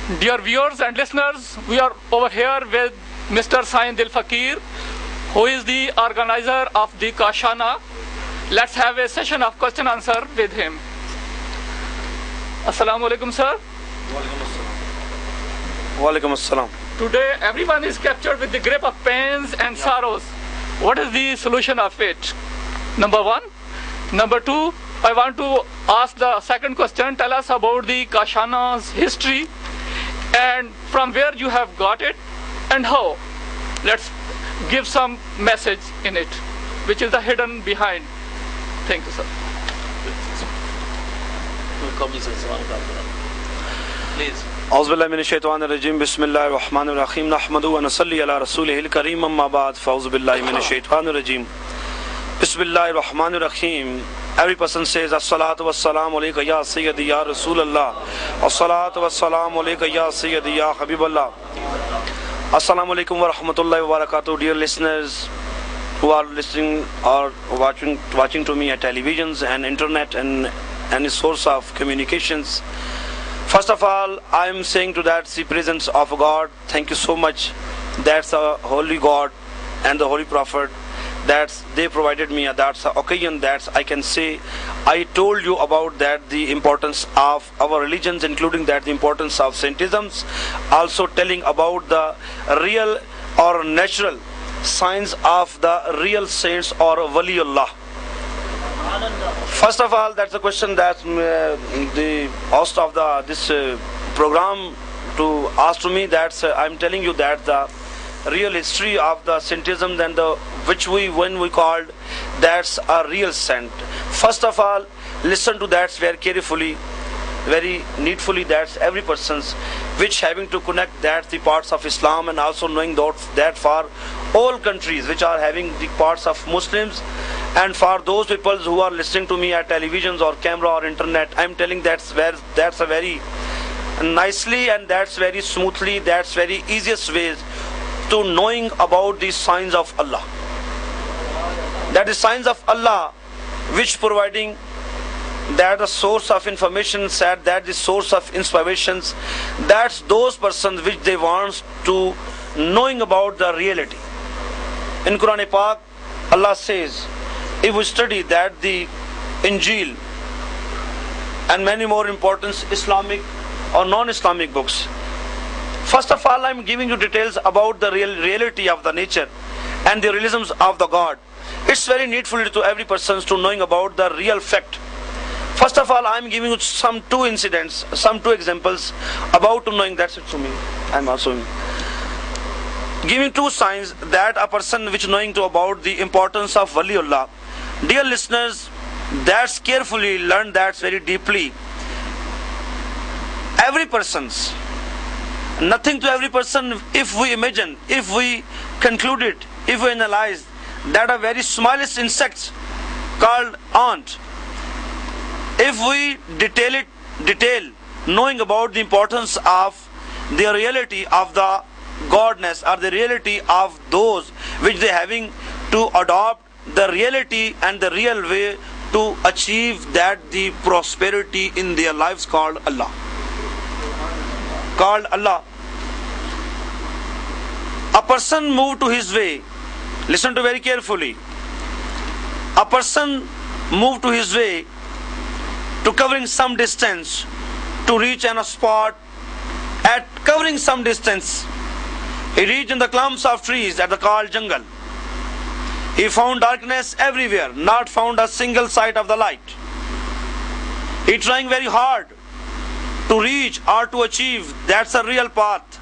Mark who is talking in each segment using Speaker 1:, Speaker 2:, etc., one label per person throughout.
Speaker 1: Dear viewers and listeners, we are over here with Mr. SAIEN DILLFQEER, who is the organizer of the KHASANA. Let's have a session of question answer with him. Assalamu alaikum, sir.
Speaker 2: Walaikum assalam.
Speaker 1: Today everyone is captured with the grip of pains and sorrows. What is the solution of it? Number one. Number two, I want to ask the second question. Tell us about the KHASANA's history and from where you have got it and how. Let's give some message in it, which is the hidden behind. Thank you, sir.
Speaker 3: Please.
Speaker 2: أعوذ بالله من الشيطان الرجيم بسم الله الرحمن الرحيم نحمده ونصلي على رسوله الكريم أما بعد فأعوذ بالله من الشيطان الرجيم بسم الله الرحمن الرحيم. Every person says As-salatu was-salamu alayka ya Sayyidi ya Rasulallah. As-salatu was-salamu alayka ya Sayyidi ya Habiballah. Assalamu alaikum wa rahmatullahi wa barakatuh. Dear listeners who are listening or watching to me at televisions and internet and any source of communications. First of all, I am saying to that the presence of God. Thank you so much. That's a holy God and the holy prophet. That's they provided me. That's the occasion that I can say I told you about that the importance of our religions, including that the importance of saintisms. Also telling about the real or natural signs of the real saints or waliullah. First of all, that's a question that the host of this program to ask to me. That I'm telling you that the real history of the saintism and the when we called that's a real saint. First of all, listen to that very carefully, very needfully. That's every person's which having to connect that the parts of Islam and also knowing that for all countries which are having the parts of Muslims. And for those people who are listening to me at televisions or camera or internet, I'm telling that's a very nicely and that's very smoothly, that's very easiest ways to knowing about the signs of Allah. That is signs of Allah which providing that the source of information, said that the source of inspirations, that's those persons which they want to knowing about the reality. In Quran Pak, Allah says, if we study that the Injil and many more important Islamic or non-Islamic books, first of all, I'm giving you details about the reality of the nature and the realisms of the God. It's very needful to every person to knowing about the real fact. First of all, I'm giving you some two examples about to knowing that's it to me. I'm also giving two signs that a person which knowing to about the importance of waliullah. Dear listeners, that's carefully learn that's very deeply. Every person's nothing to every person. If we imagine, if we conclude it, if we analyze that a very smallest insect called ant, if we detail knowing about the importance of the reality of the godness or the reality of those which they having to adopt the reality and the real way to achieve that the prosperity in their lives called Allah. A person moved to his way. Listen to very carefully. A person moved to his way to covering some distance to reach a spot. At covering some distance, he reached in the clumps of trees that are called jungle. He found darkness everywhere, not found a single sight of the light. He trying very hard to reach or to achieve, that's a real path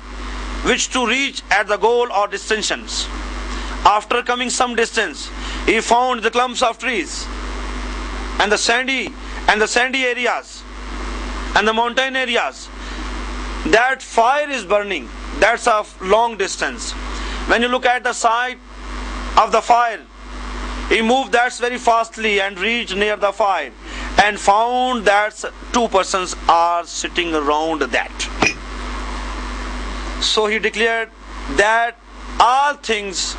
Speaker 2: which to reach at the goal or destinations. After coming some distance, he found the clumps of trees and the sandy areas and the mountain areas. That fire is burning, that's a long distance. When you look at the side of the fire, he moved that's very fastly and reached near the fire and found that two persons are sitting around that. So he declared that all things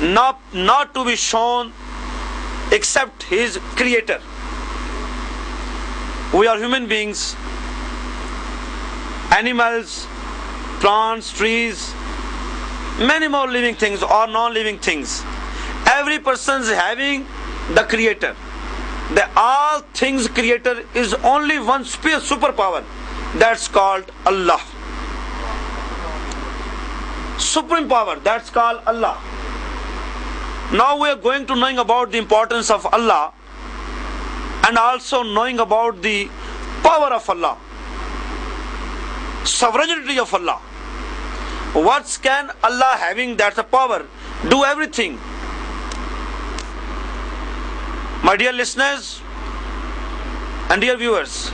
Speaker 2: not to be shown except his creator. We are human beings animals, plants, trees, many more living things or non-living things. Every person is having the creator. The all things creator is only one superpower, that's called Allah. Supreme power, that's called Allah. Now we are going to knowing about the importance of Allah and also knowing about the power of Allah, sovereignty of Allah. What can Allah having that's a power do everything? My dear listeners and dear viewers,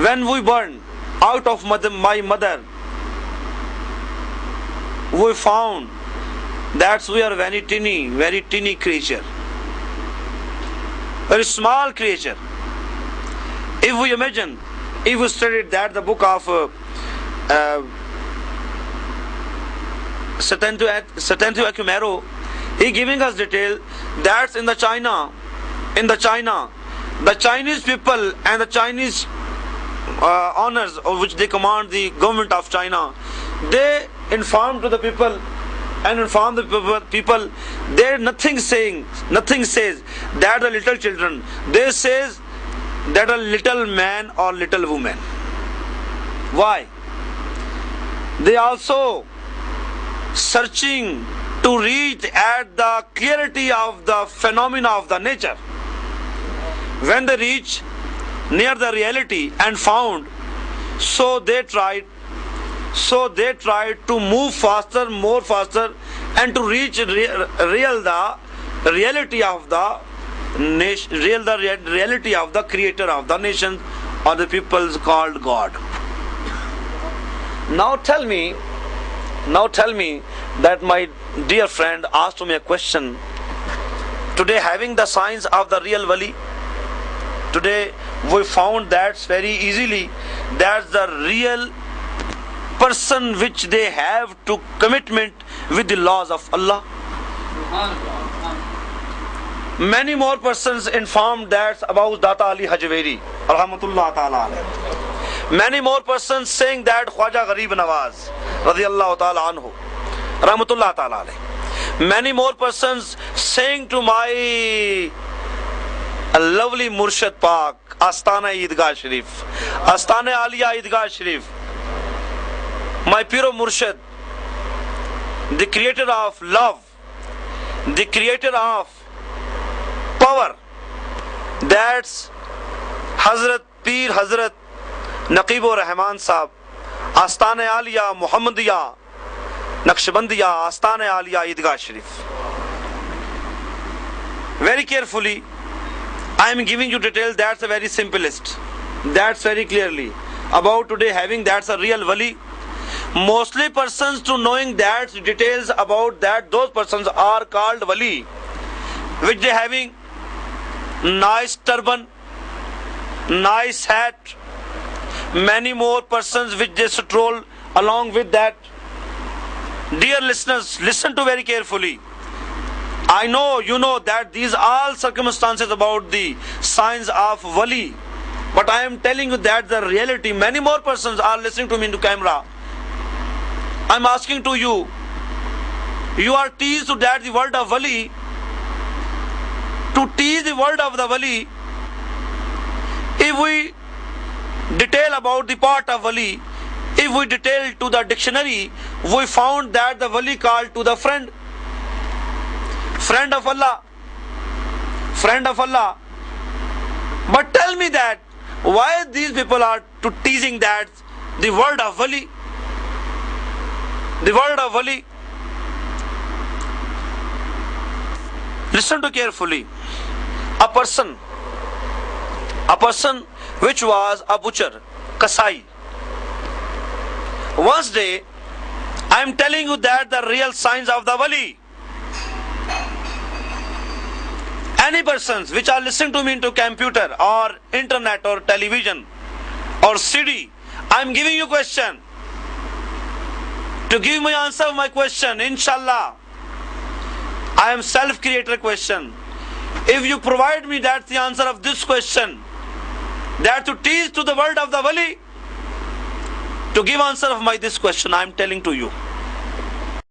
Speaker 2: when we born out of my mother, we found that we are very teeny creature, very small creature. If we imagine, if we studied that the book of S.A.W, he giving us detail that in the China, the Chinese people and the Chinese honors of which they command the government of China, they inform to the people and inform the people, there nothing says that the little children, they says that a little man or little woman. Why? They also searching to reach at the clarity of the phenomena of the nature. When they reach near the reality and found, so they tried to move faster, more faster, and to reach the reality of the nation, reality of the creator of the nation or the peoples called God. Now tell me that my dear friend asked me a question. Today, having the signs of the real wali, today we found that very easily that's the real person which they have to commitment with the laws of Allah. Many more persons informed that about Data Ali Hajweri, rahmatullah ta'ala alayhi. Many more persons saying that Khwaja Gharib Nawaz, radiyallahu ta'ala anhu, rahmatullah ta'ala alayhi. Many more persons saying to my lovely Murshid Pak, Astana Eidgah Sharif, Astana Aliya Eidgah Sharif, my Piro Murshid, the creator of love, the creator of power, that's Hazrat Peer Hazrat Naqib-ur Rahman Sahab, Astana Aliya Muhammadiya Naqshbandiya, Astana Aliya Eidgah Sharif. Very carefully, I am giving you details. That's a very simplest. That's very clearly about today having that's a real wali. Mostly persons to knowing that details about that, those persons are called wali, which they having nice turban, nice hat, many more persons which they stroll along with that. Dear listeners, listen to very carefully. I know you know that these all circumstances about the signs of wali, but I am telling you that the reality, many more persons are listening to me into camera. I am asking to you, you are teased to that the word of wali, to tease the word of the wali. If we detail about the part of wali, if we detail to the dictionary, we found that the wali called to the friend of Allah, friend of Allah. But tell me that why these people are to teasing that the word of wali, the word of wali. Listen to carefully. A person which was a butcher, Kasai. Once day, I am telling you that the real signs of the wali. Any persons which are listening to me into computer or internet or television or CD, I am giving you question. To give me answer of my question, inshallah, I am self-creator question. If you provide me that's the answer of this question, that to teach to the word of the wali, To give answer of my this question, I am telling to you.